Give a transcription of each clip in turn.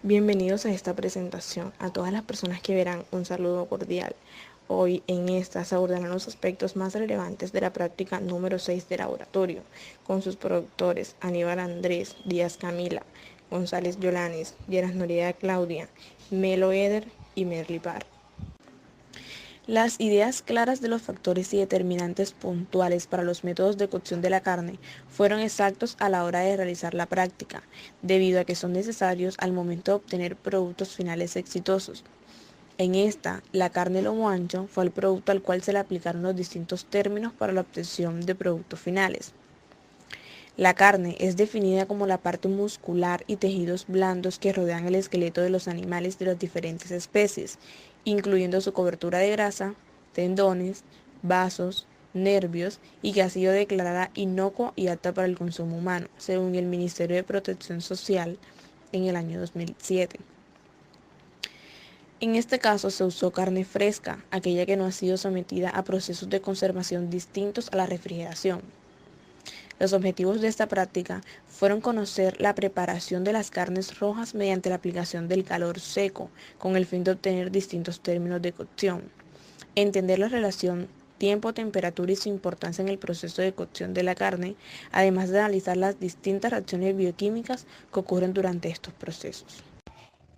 Bienvenidos a esta presentación. A todas las personas que verán, un saludo cordial. Hoy en esta se abordarán los aspectos más relevantes de la práctica número 6 de laboratorio, con sus productores Aníbal Andrés, Díaz Camila, González Yolanes, Lleras Noriega Claudia, Melo Eder y Merly Par. Las ideas claras de los factores y determinantes puntuales para los métodos de cocción de la carne fueron exactos a la hora de realizar la práctica, debido a que son necesarios al momento de obtener productos finales exitosos. En esta, la carne lomo ancho fue el producto al cual se le aplicaron los distintos términos para la obtención de productos finales. La carne es definida como la parte muscular y tejidos blandos que rodean el esqueleto de los animales de las diferentes especies, incluyendo su cobertura de grasa, tendones, vasos, nervios, y que ha sido declarada inocua y apta para el consumo humano, según el Ministerio de Protección Social en el año 2007. En este caso se usó carne fresca, aquella que no ha sido sometida a procesos de conservación distintos a la refrigeración. Los objetivos de esta práctica fueron conocer la preparación de las carnes rojas mediante la aplicación del calor seco, con el fin de obtener distintos términos de cocción, entender la relación tiempo, temperatura y su importancia en el proceso de cocción de la carne, además de analizar las distintas reacciones bioquímicas que ocurren durante estos procesos.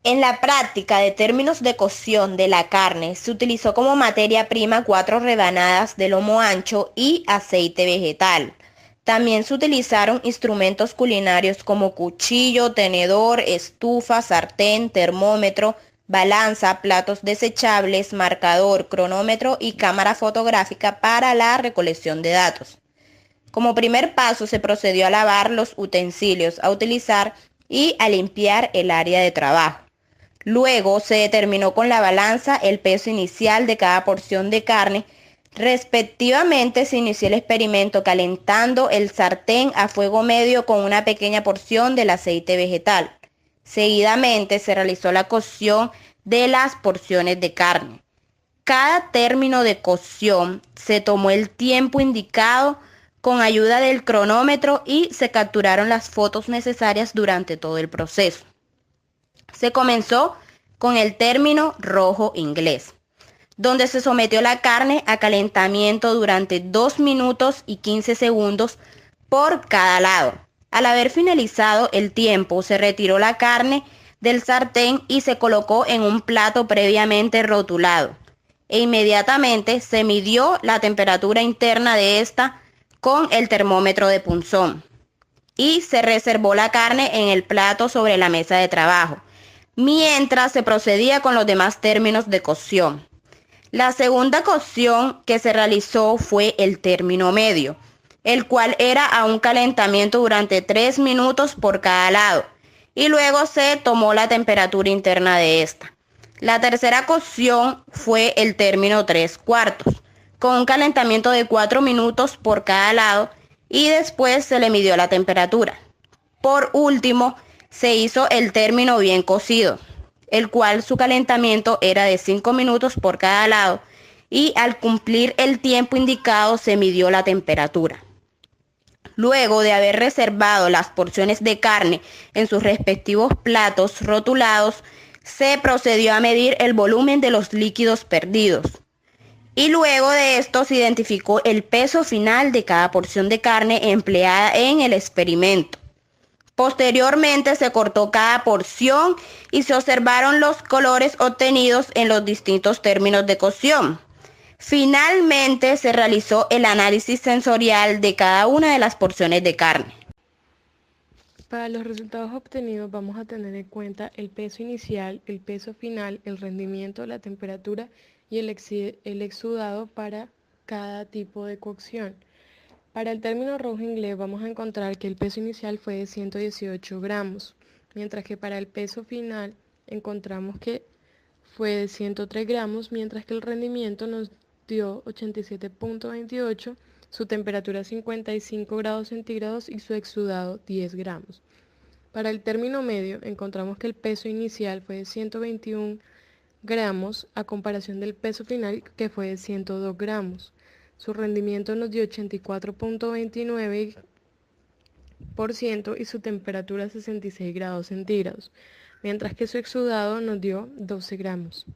En la práctica de términos de cocción de la carne se utilizó como materia prima 4 rebanadas de lomo ancho y aceite vegetal. También se utilizaron instrumentos culinarios como cuchillo, tenedor, estufa, sartén, termómetro, balanza, platos desechables, marcador, cronómetro y cámara fotográfica para la recolección de datos. Como primer paso se procedió a lavar los utensilios a utilizar y a limpiar el área de trabajo. Luego se determinó con la balanza el peso inicial de cada porción de carne. Respectivamente se inició el experimento calentando el sartén a fuego medio con una pequeña porción del aceite vegetal. Seguidamente se realizó la cocción de las porciones de carne. Cada término de cocción se tomó el tiempo indicado con ayuda del cronómetro y se capturaron las fotos necesarias durante todo el proceso. Se comenzó con el término rojo inglés, donde se sometió la carne a calentamiento durante 2 minutos y 15 segundos por cada lado. Al haber finalizado el tiempo, se retiró la carne del sartén y se colocó en un plato previamente rotulado. E inmediatamente se midió la temperatura interna de esta con el termómetro de punzón y se reservó la carne en el plato sobre la mesa de trabajo, mientras se procedía con los demás términos de cocción. La segunda cocción que se realizó fue el término medio, el cual era a un calentamiento durante 3 minutos por cada lado, y luego se tomó la temperatura interna de esta. La tercera cocción fue el término 3/4, con un calentamiento de 4 minutos por cada lado, y después se le midió la temperatura. Por último, se hizo el término bien cocido, el cual su calentamiento era de 5 minutos por cada lado y al cumplir el tiempo indicado se midió la temperatura. Luego de haber reservado las porciones de carne en sus respectivos platos rotulados, se procedió a medir el volumen de los líquidos perdidos. Y luego de esto se identificó el peso final de cada porción de carne empleada en el experimento. Posteriormente se cortó cada porción y se observaron los colores obtenidos en los distintos términos de cocción. Finalmente se realizó el análisis sensorial de cada una de las porciones de carne. Para los resultados obtenidos vamos a tener en cuenta el peso inicial, el peso final, el rendimiento, la temperatura y el exudado para cada tipo de cocción. Para el término rojo inglés vamos a encontrar que el peso inicial fue de 118 gramos, mientras que para el peso final encontramos que fue de 103 gramos, mientras que el rendimiento nos dio 87.28, su temperatura 55 grados centígrados y su exudado 10 gramos. Para el término medio encontramos que el peso inicial fue de 121 gramos a comparación del peso final que fue de 102 gramos. Su rendimiento nos dio 84.29% y su temperatura 66 grados centígrados. mientras que su exudado nos dio 12 gramos.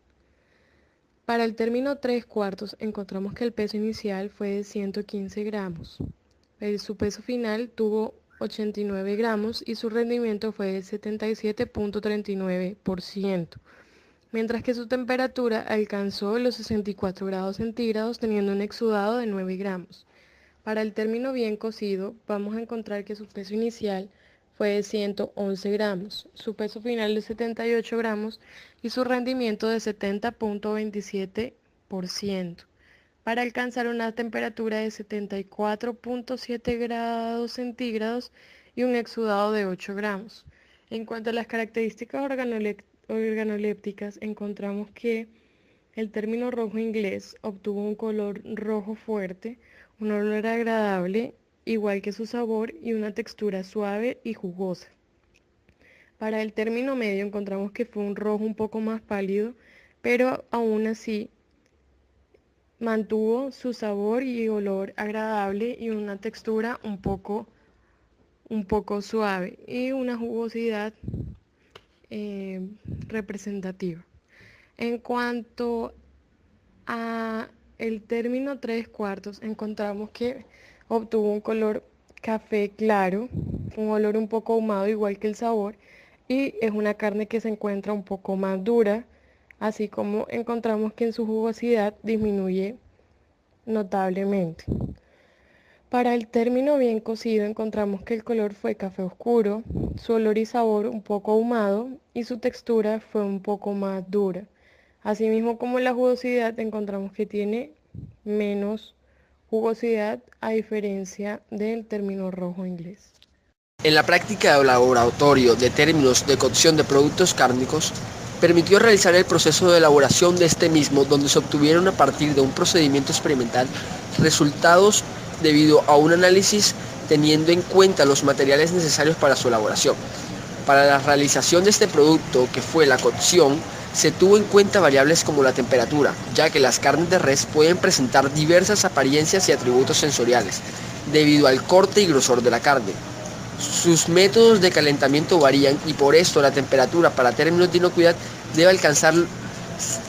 Para el término 3/4 encontramos que el peso inicial fue de 115 gramos. Su peso final tuvo 89 gramos y su rendimiento fue de 77.39%, mientras que su temperatura alcanzó los 64 grados centígrados teniendo un exudado de 9 gramos. Para el término bien cocido, vamos a encontrar que su peso inicial fue de 111 gramos, su peso final de 78 gramos y su rendimiento de 70.27%, para alcanzar una temperatura de 74.7 grados centígrados y un exudado de 8 gramos. En cuanto a las características organolépticas, encontramos que el término rojo inglés obtuvo un color rojo fuerte, un olor agradable, igual que su sabor y una textura suave y jugosa. Para el término medio encontramos que fue un rojo un poco más pálido, pero aún así mantuvo su sabor y olor agradable y una textura un poco suave y una jugosidad representativa. En cuanto a el término 3/4, encontramos que obtuvo un color café claro, un olor un poco ahumado igual que el sabor, y es una carne que se encuentra un poco más dura, así como encontramos que en su jugosidad disminuye notablemente. Para el término bien cocido encontramos que el color fue café oscuro, su olor y sabor un poco ahumado y su textura fue un poco más dura. Asimismo, como la jugosidad, encontramos que tiene menos jugosidad a diferencia del término rojo inglés. En la práctica de laboratorio de términos de cocción de productos cárnicos, permitió realizar el proceso de elaboración de este mismo, donde se obtuvieron a partir de un procedimiento experimental resultados debido a un análisis teniendo en cuenta los materiales necesarios para su elaboración. Para la realización de este producto, que fue la cocción, se tuvo en cuenta variables como la temperatura, ya que las carnes de res pueden presentar diversas apariencias y atributos sensoriales, debido al corte y grosor de la carne. Sus métodos de calentamiento varían y por esto la temperatura para términos de inocuidad debe alcanzar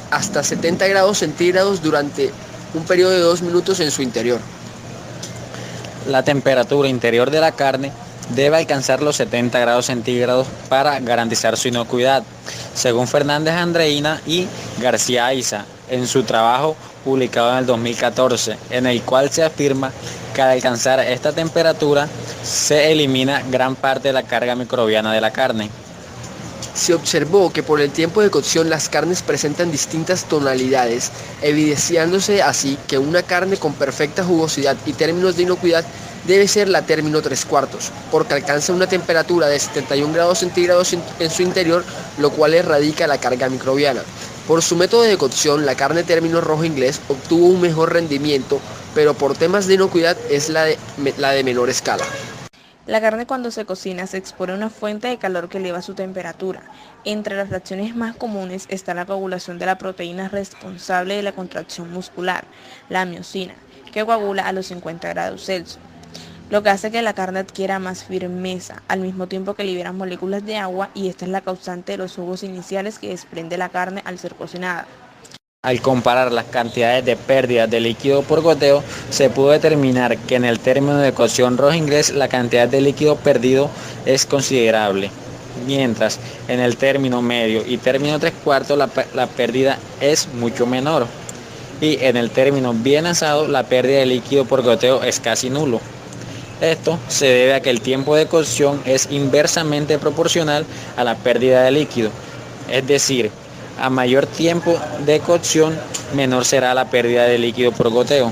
hasta 70 grados centígrados durante un periodo de 2 minutos en su interior. La temperatura interior de la carne debe alcanzar los 70 grados centígrados para garantizar su inocuidad, según Fernández Andreina y García Aiza en su trabajo publicado en el 2014, en el cual se afirma que al alcanzar esta temperatura se elimina gran parte de la carga microbiana de la carne. Se observó que por el tiempo de cocción las carnes presentan distintas tonalidades, evidenciándose así que una carne con perfecta jugosidad y términos de inocuidad debe ser la término 3/4, porque alcanza una temperatura de 71 grados centígrados en su interior, lo cual erradica la carga microbiana. Por su método de cocción, la carne término rojo inglés obtuvo un mejor rendimiento, pero por temas de inocuidad es la de menor escala. La carne cuando se cocina se expone a una fuente de calor que eleva su temperatura. Entre las reacciones más comunes está la coagulación de la proteína responsable de la contracción muscular, la miosina, que coagula a los 50 grados Celsius, lo que hace que la carne adquiera más firmeza, al mismo tiempo que libera moléculas de agua, y esta es la causante de los jugos iniciales que desprende la carne al ser cocinada. Al comparar las cantidades de pérdidas de líquido por goteo, se pudo determinar que en el término de cocción rojo inglés la cantidad de líquido perdido es considerable, mientras en el término medio y término 3/4 la pérdida es mucho menor, y en el término bien asado la pérdida de líquido por goteo es casi nulo. Esto se debe a que el tiempo de cocción es inversamente proporcional a la pérdida de líquido, es decir, a mayor tiempo de cocción, menor será la pérdida de líquido por goteo.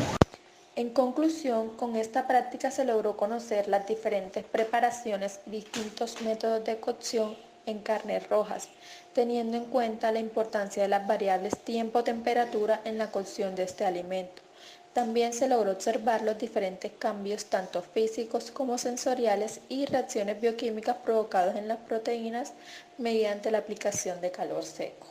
En conclusión, con esta práctica se logró conocer las diferentes preparaciones y distintos métodos de cocción en carnes rojas, teniendo en cuenta la importancia de las variables tiempo-temperatura en la cocción de este alimento. También se logró observar los diferentes cambios tanto físicos como sensoriales y reacciones bioquímicas provocados en las proteínas mediante la aplicación de calor seco.